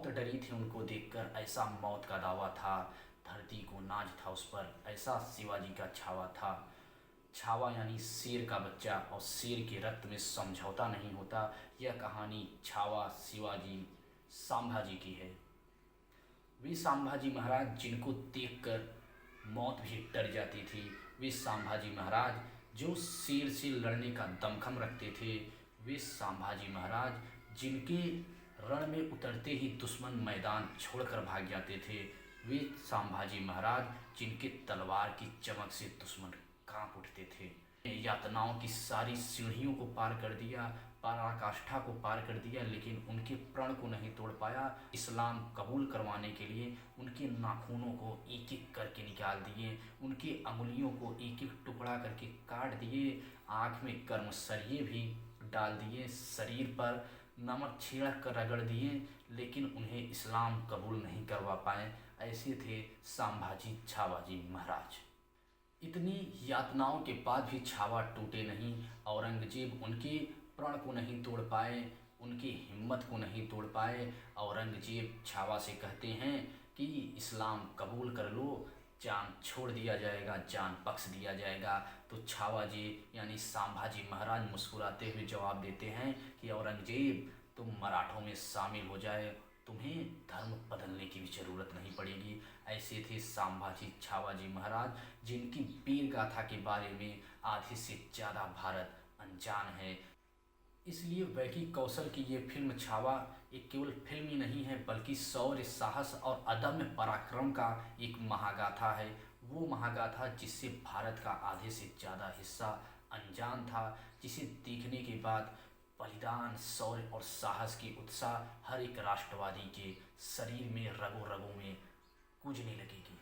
मौत डरी थी उनको देखकर, ऐसा मौत का दावा था। धरती को नाज था उस पर, ऐसा शिवाजी का छावा था। छावा यानी शेर का बच्चा, और शेर के रक्त में समझौता नहीं होता। यह कहानी छावा शिवाजी संभाजी की है। वे संभाजी महाराज जिनको देखकर मौत भी डर जाती थी। वे संभाजी महाराज जो शेर से लड़ने का दमखम रखते थे। वे संभाजी महाराज जिनके रण में उतरते ही दुश्मन मैदान छोड़कर भाग जाते थे। वे संभाजी महाराज जिनके तलवार की चमक से दुश्मन कांप उठते थे। यातनाओं की सारी सीढ़ियों को पार कर दिया, पराकाष्ठा को पार कर दिया, लेकिन उनके प्रण को नहीं तोड़ पाया। इस्लाम कबूल करवाने के लिए उनके नाखूनों को एक एक करके निकाल दिए, उनकी अंगुलियों को एक एक टुकड़ा करके काट दिए, आँख में कर्म सरिये भी डाल दिए, शरीर पर नमक छिड़क कर रगड़ दिए, लेकिन उन्हें इस्लाम कबूल नहीं करवा पाए। ऐसे थे संभाजी छावाजी महाराज। इतनी यातनाओं के बाद भी छावा टूटे नहीं। औरंगजेब उनके प्रण को नहीं तोड़ पाए, उनकी हिम्मत को नहीं तोड़ पाए। औरंगजेब छावा से कहते हैं कि इस्लाम कबूल कर लो, जान छोड़ दिया जाएगा, जान बख्श दिया जाएगा। तो छावा जी यानी संभाजी महाराज मुस्कुराते हुए जवाब देते हैं कि औरंगजेब तुम मराठों में शामिल हो जाए, तुम्हें धर्म बदलने की भी ज़रूरत नहीं पड़ेगी। ऐसे थे संभाजी छावाजी महाराज, जिनकी वीर गाथा के बारे में आधे से ज़्यादा भारत अनजान है। इसलिए वैकी कौशल की ये फिल्म छावा एक केवल फिल्म ही नहीं है, बल्कि शौर्य, साहस और अदम्य पराक्रम का एक महागाथा है। वो महागाथा जिससे भारत का आधे से ज़्यादा हिस्सा अनजान था, जिसे देखने के बाद बलिदान, शौर्य और साहस की उत्साह हर एक राष्ट्रवादी के शरीर में, रगों रगों में गूंजने लगेगी।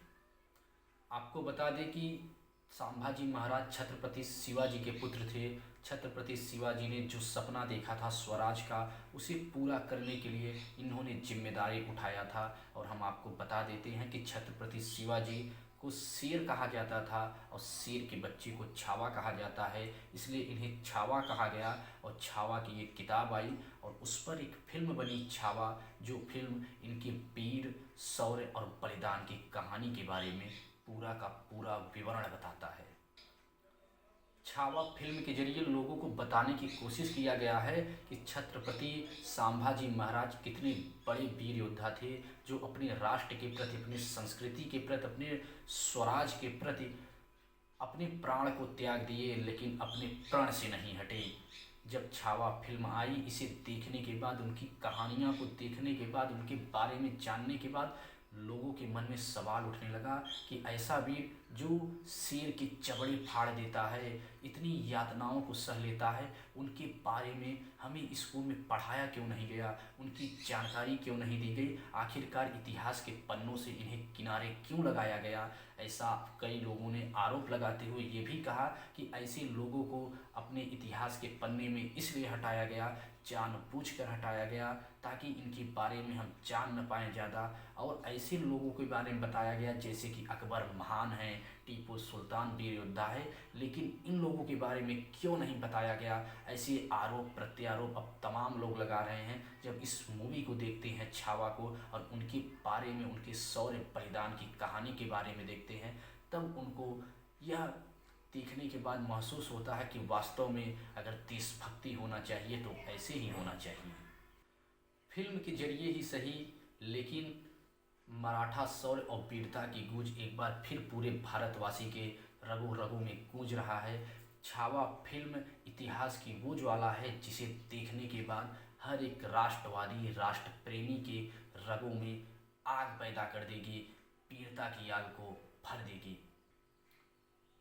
आपको बता दें कि संभाजी महाराज छत्रपति शिवाजी के पुत्र थे। छत्रपति शिवाजी ने जो सपना देखा था स्वराज का, उसे पूरा करने के लिए इन्होंने जिम्मेदारी उठाया था। और हम आपको बता देते हैं कि छत्रपति शिवाजी को शेर कहा जाता था और शेर के बच्चे को छावा कहा जाता है, इसलिए इन्हें छावा कहा गया। और छावा की एक किताब आई और उस पर एक फिल्म बनी छावा, जो फिल्म इनके वीर, शौर्य और बलिदान की कहानी के बारे में पूरा का पूरा विवरण बताता है। छावा फिल्म के जरिए लोगों को बताने की कोशिश किया गया है कि छत्रपति संभाजी महाराज कितने बड़े वीर योद्धा थे, जो अपने राष्ट्र के प्रति, अपनी संस्कृति के प्रति, अपने स्वराज के प्रति अपने प्राण को त्याग दिए, लेकिन अपने प्रण से नहीं हटे। जब छावा फिल्म आई, इसे देखने के बाद, उनकी कहानियाँ को देखने के बाद, उनके बारे में जानने के बाद लोगों के मन में सवाल उठने लगा कि ऐसा वीर जो शेर की चमड़ी फाड़ देता है, इतनी यातनाओं को सह लेता है, उनके बारे में हमें स्कूल में पढ़ाया क्यों नहीं गया, उनकी जानकारी क्यों नहीं दी गई, आखिरकार इतिहास के पन्नों से इन्हें किनारे क्यों लगाया गया। ऐसा कई लोगों ने आरोप लगाते हुए ये भी कहा कि ऐसे लोगों को अपने इतिहास के पन्ने में इसलिए हटाया गया, जानबूझकर हटाया गया, ताकि इनके बारे में हम जान न पाएँ ज़्यादा। और ऐसे लोगों के बारे में बताया गया जैसे कि अकबर महान है, टीपू सुल्तान वीर योद्धा है, लेकिन इन लोगों के बारे में क्यों नहीं बताया गया। ऐसे आरोप प्रत्यारोप अब तमाम लोग लगा रहे हैं। जब इस मूवी को देखते हैं छावा को, और उनके बारे में, उनके शौर्य बलिदान की कहानी के बारे में देखते हैं, तब उनको यह देखने के बाद महसूस होता है कि वास्तव में अगर देशभक्ति होना चाहिए तो ऐसे ही होना चाहिए। फिल्म के जरिए ही सही, लेकिन मराठा शौर्य और वीरता की गूंज एक बार फिर पूरे भारतवासी के रगों रगों में गूंज रहा है। छावा फिल्म इतिहास की वो ज्वाला है जिसे देखने के बाद हर एक राष्ट्रवादी, राष्ट्र प्रेमी के रगों में आग पैदा कर देगी, वीरता की आग को भर देगी।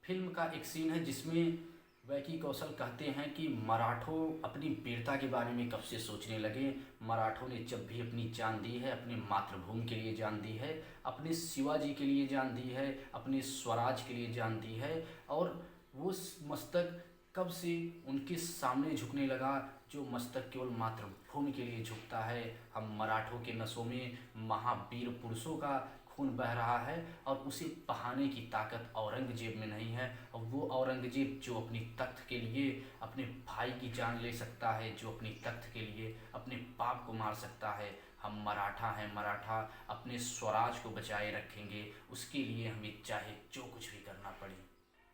फिल्म का एक सीन है जिसमें वैकी कौशल कहते हैं कि मराठों अपनी वीरता के बारे में कब से सोचने लगे। मराठों ने जब भी अपनी जान दी है, अपनी मातृभूमि के लिए जान दी है, अपने शिवाजी के लिए जान दी है, अपने स्वराज के लिए जान दी है, और वो मस्तक कब से उनके सामने झुकने लगा, जो मस्तक केवल मातृभूमि के लिए झुकता है। हम मराठों के नसों में महावीर पुरुषों का खून बह रहा है, और उसे बहाने की ताकत औरंगजेब में नहीं है। और वो औरंगजेब जो अपनी तख्त के लिए अपने भाई की जान ले सकता है, जो अपनी तख्त के लिए अपने बाप को मार सकता है, हम मराठा हैं, मराठा अपने स्वराज को बचाए रखेंगे, उसके लिए हमें चाहे जो कुछ भी करना पड़े।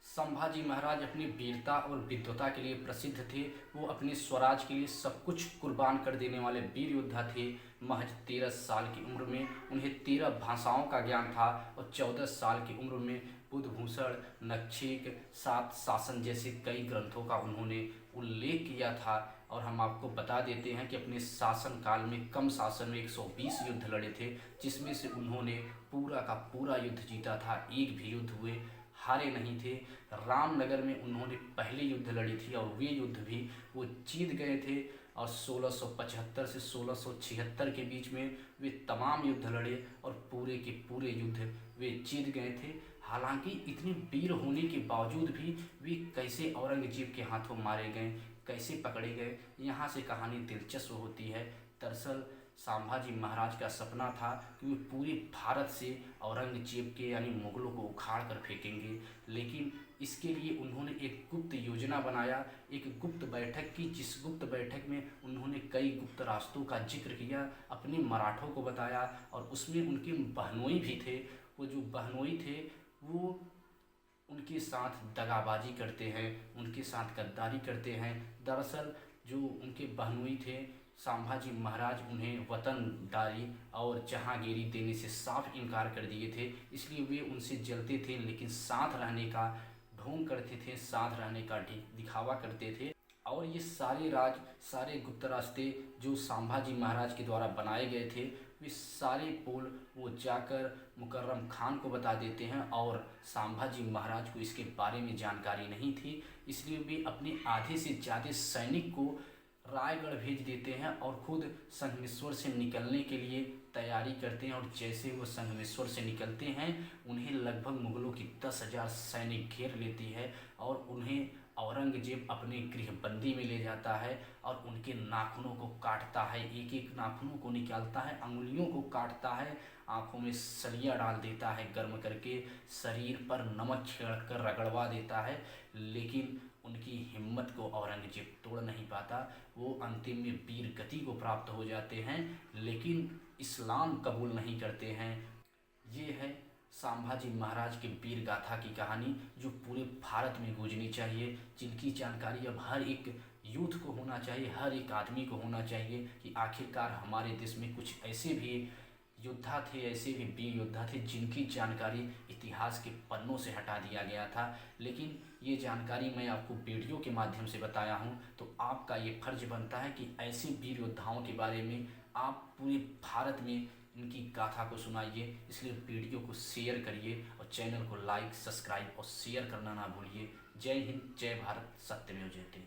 संभाजी महाराज अपनी वीरता और विद्वता के लिए प्रसिद्ध थे। वो अपने स्वराज के लिए सब कुछ कुर्बान कर देने वाले वीर योद्धा थे। महज 13 साल की उम्र में उन्हें 13 भाषाओं का ज्ञान था और 14 साल की उम्र में बुधभूषण, नक्षिक, 7 शासन जैसे कई ग्रंथों का उन्होंने उल्लेख किया था। और हम आपको बता देते हैं कि अपने शासन काल में कम शासन में 120 युद्ध लड़े थे, जिसमें से उन्होंने पूरा का पूरा युद्ध जीता था, एक भी युद्ध हुए हारे नहीं थे। रामनगर में उन्होंने पहले युद्ध लड़ी थी और वे युद्ध भी वो जीत गए थे। और 1675 से 1676 के बीच में वे तमाम युद्ध लड़े और पूरे के पूरे युद्ध वे जीत गए थे। हालांकि इतने वीर होने के बावजूद भी वे कैसे औरंगजेब के हाथों मारे गए, कैसे पकड़े गए, यहाँ से कहानी दिलचस्प होती है। दरअसल संभाजी महाराज का सपना था कि वे पूरे भारत से औरंगजेब के यानी मुगलों को उखाड़ कर फेंकेंगे, लेकिन इसके लिए उन्होंने एक गुप्त योजना बनाया, एक गुप्त बैठक की, जिस गुप्त बैठक में उन्होंने कई गुप्त रास्तों का जिक्र किया, अपने मराठों को बताया और उसमें उनके बहनोई भी थे। वो जो बहनोई थे वो उनके साथ दगाबाजी करते हैं, उनके साथ गद्दारी करते हैं। दरअसल जो उनके बहनोई थे, संभाजी महाराज उन्हें वतनदारी और जहांगीरी देने से साफ इनकार कर दिए थे, इसलिए वे उनसे जलते थे, लेकिन साथ रहने का ढोंग करते थे, साथ रहने का दिखावा करते थे। और ये सारे राज, सारे गुप्त रास्ते जो संभाजी महाराज के द्वारा बनाए गए थे, वे सारे पोल वो जाकर मुकर्रम खान को बता देते हैं और संभाजी महाराज को इसके बारे में जानकारी नहीं थी, इसलिए वे अपने आधे से ज़्यादा सैनिक को रायगढ़ भेज देते हैं और खुद संगमेश्वर से निकलने के लिए तैयारी करते हैं। और जैसे वो संगमेश्वर से निकलते हैं, उन्हें लगभग मुगलों की 10,000 सैनिक घेर लेती है और उन्हें औरंगजेब अपने गृहबंदी में ले जाता है और उनके नाखूनों को काटता है, एक एक नाखूनों को निकालता है, अंगुलियों को काटता है, आंखों में सलिया डाल देता है गर्म करके, शरीर पर नमक छिड़क कर रगड़वा देता है। लेकिन उनकी हिम्मत को औरंगजेब तोड़ नहीं पाता। वो अंतिम में वीर गति को प्राप्त हो जाते हैं, लेकिन इस्लाम कबूल नहीं करते हैं। ये है संभाजी महाराज के वीर गाथा की कहानी, जो पूरे भारत में गूंजनी चाहिए, जिनकी जानकारी अब हर एक यूथ को होना चाहिए, हर एक आदमी को होना चाहिए कि आखिरकार हमारे देश में कुछ ऐसे भी योद्धा थे, ऐसे भी वीर योद्धा थे जिनकी जानकारी इतिहास के पन्नों से हटा दिया गया था। लेकिन ये जानकारी मैं आपको वीडियो के माध्यम से बताया हूँ, तो आपका ये फर्ज बनता है कि ऐसे वीर योद्धाओं के बारे में आप पूरे भारत में इनकी गाथा को सुनाइए। इसलिए वीडियो को शेयर करिए और चैनल को लाइक, सब्सक्राइब और शेयर करना ना भूलिए। जय हिंद, जय भारत, सत्यमेव जयते।